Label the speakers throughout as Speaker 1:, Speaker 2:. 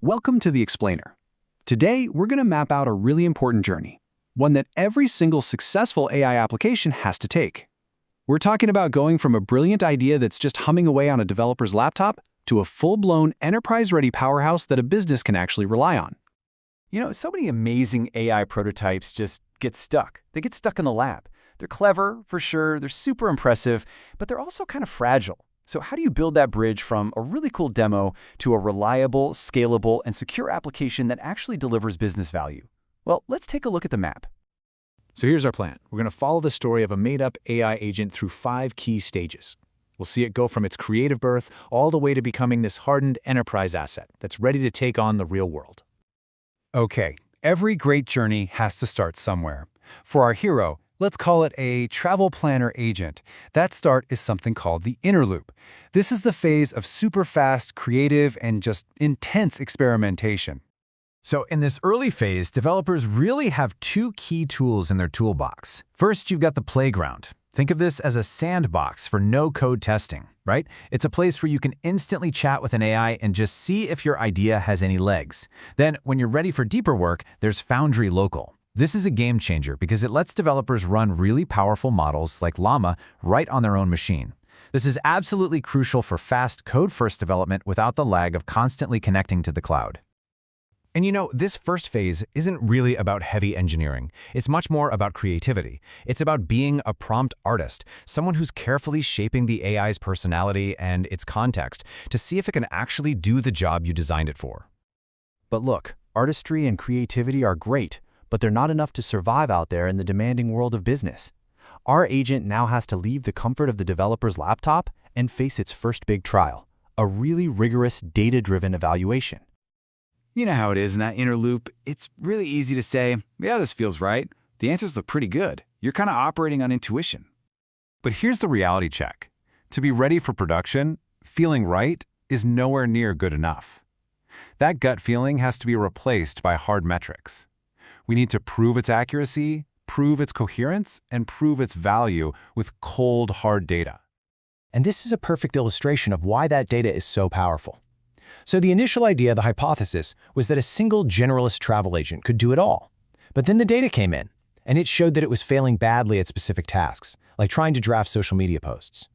Speaker 1: Welcome to The Explainer. Today, we're going to map out a really important journey, one that every single successful AI application has to take. We're talking about going from a brilliant idea that's just humming away on a developer's laptop to a full-blown, enterprise-ready powerhouse that a business can actually rely on.
Speaker 2: You know, so many amazing AI prototypes just get stuck. They get stuck in the lab. They're clever, for sure, they're super impressive, but they're also kind of fragile. So how do you build that bridge from a really cool demo to a reliable, scalable, and secure application that actually delivers business value? Well, let's take a look at the map.
Speaker 3: So here's our plan. We're going to follow the story of a made-up AI agent through 5 key stages. We'll see it go from its creative birth all the way to becoming this hardened enterprise asset that's ready to take on the real world.
Speaker 4: Okay, every great journey has to start somewhere. For our hero, let's call it a travel planner agent. That start is something called the inner loop. This is the phase of super fast, creative, and just intense experimentation.
Speaker 5: So in this early phase, developers really have 2 key tools in their toolbox. First, you've got the Playground. Think of this as a sandbox for no-code testing, right? It's a place where you can instantly chat with an AI and just see if your idea has any legs. Then, when you're ready for deeper work, there's Foundry Local. This is a game changer because it lets developers run really powerful models like Llama right on their own machine. This is absolutely crucial for fast code-first development without the lag of constantly connecting to the cloud. And you know, this first phase isn't really about heavy engineering. It's much more about creativity. It's about being a prompt artist, someone who's carefully shaping the AI's personality and its context to see if it can actually do the job you designed it for.
Speaker 2: But look, artistry and creativity are great, but they're not enough to survive out there in the demanding world of business. Our agent now has to leave the comfort of the developer's laptop and face its first big trial, a really rigorous data-driven evaluation.
Speaker 6: You know how it is in that inner loop. It's really easy to say, yeah, this feels right. The answers look pretty good. You're kind of operating on intuition.
Speaker 4: But here's the reality check. To be ready for production, feeling right is nowhere near good enough. That gut feeling has to be replaced by hard metrics. We need to prove its accuracy, prove its coherence, and prove its value with cold, hard data.
Speaker 7: And this is a perfect illustration of why that data is so powerful. So the initial idea, the hypothesis, was that a single generalist travel agent could do it all. But then the data came in, and it showed that it was failing badly at specific tasks, like trying to draft social media posts.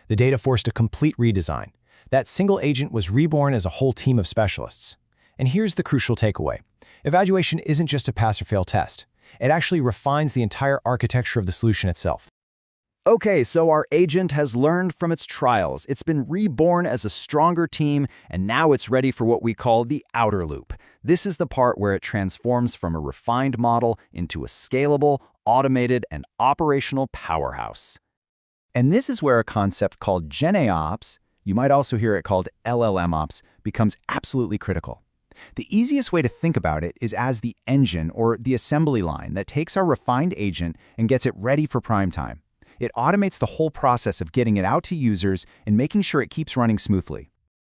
Speaker 7: The data forced a complete redesign. That single agent was reborn as a whole team of specialists. And here's the crucial takeaway. Evaluation isn't just a pass or fail test. It actually refines the entire architecture of the solution itself.
Speaker 2: Okay, so our agent has learned from its trials. It's been reborn as a stronger team, and now it's ready for what we call the outer loop. This is the part where it transforms from a refined model into a scalable, automated, and operational powerhouse. And this is where a concept called GenAIOps, you might also hear it called LLMOps, becomes absolutely critical. The easiest way to think about it is as the engine or the assembly line that takes our refined agent and gets it ready for prime time. It automates the whole process of getting it out to users and making sure it keeps running smoothly.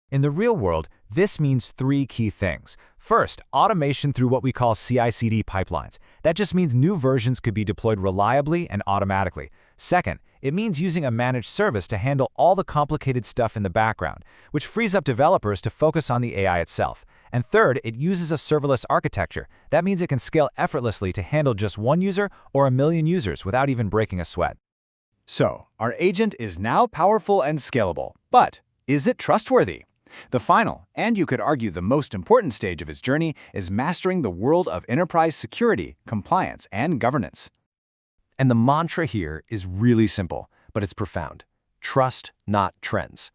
Speaker 5: In the real world, this means 3 key things. First, automation through what we call CI/CD pipelines. That just means new versions could be deployed reliably and automatically. Second, it means using a managed service to handle all the complicated stuff in the background, which frees up developers to focus on the AI itself. And third, it uses a serverless architecture. That means it can scale effortlessly to handle just 1 user or 1 million users without even breaking a sweat.
Speaker 2: So, our agent is now powerful and scalable, but is it trustworthy? The final, and you could argue the most important stage of its journey, is mastering the world of enterprise security, compliance, and governance.
Speaker 7: And the mantra here is really simple, but it's profound. Trust, not trends.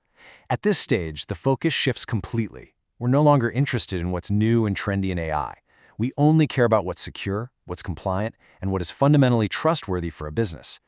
Speaker 7: At this stage, the focus shifts completely. We're no longer interested in what's new and trendy in AI. We only care about what's secure, what's compliant, and what is fundamentally trustworthy for a business.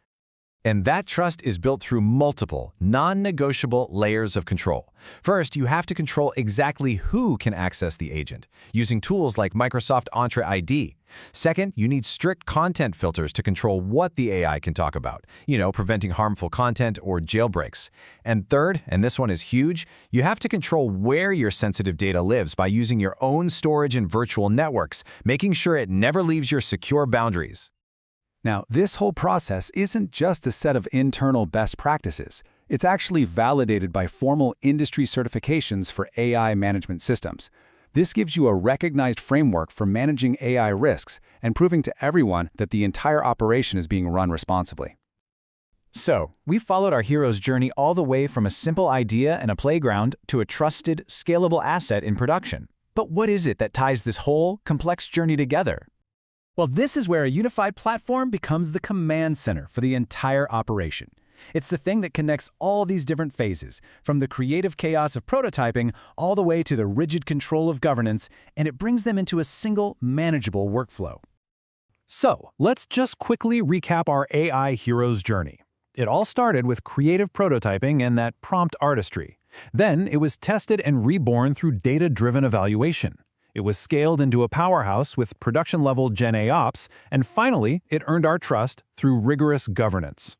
Speaker 5: And that trust is built through multiple, non-negotiable layers of control. First, you have to control exactly who can access the agent, using tools like Microsoft Entra ID. Second, you need strict content filters to control what the AI can talk about, preventing harmful content or jailbreaks. And third, and this one is huge, you have to control where your sensitive data lives by using your own storage and virtual networks, making sure it never leaves your secure boundaries.
Speaker 1: Now, this whole process isn't just a set of internal best practices. It's actually validated by formal industry certifications for AI management systems.
Speaker 8: This gives you a recognized framework for managing AI risks and proving to everyone that the entire operation is being run responsibly.
Speaker 2: So, we followed our hero's journey all the way from a simple idea and a playground to a trusted, scalable asset in production. But what is it that ties this whole, complex journey together? Well, this is where a unified platform becomes the command center for the entire operation. It's the thing that connects all these different phases, from the creative chaos of prototyping all the way to the rigid control of governance, and it brings them into a single, manageable workflow.
Speaker 5: So, let's just quickly recap our AI hero's journey. It all started with creative prototyping and that prompt artistry. Then, it was tested and reborn through data-driven evaluation. It was scaled into a powerhouse with production-level GenAIOps, and finally, it earned our trust through rigorous governance.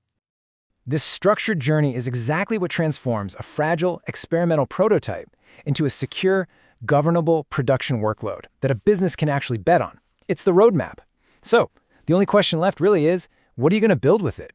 Speaker 7: This structured journey is exactly what transforms a fragile, experimental prototype into a secure, governable production workload that a business can actually bet on. It's the roadmap. So, the only question left really is, what are you going to build with it?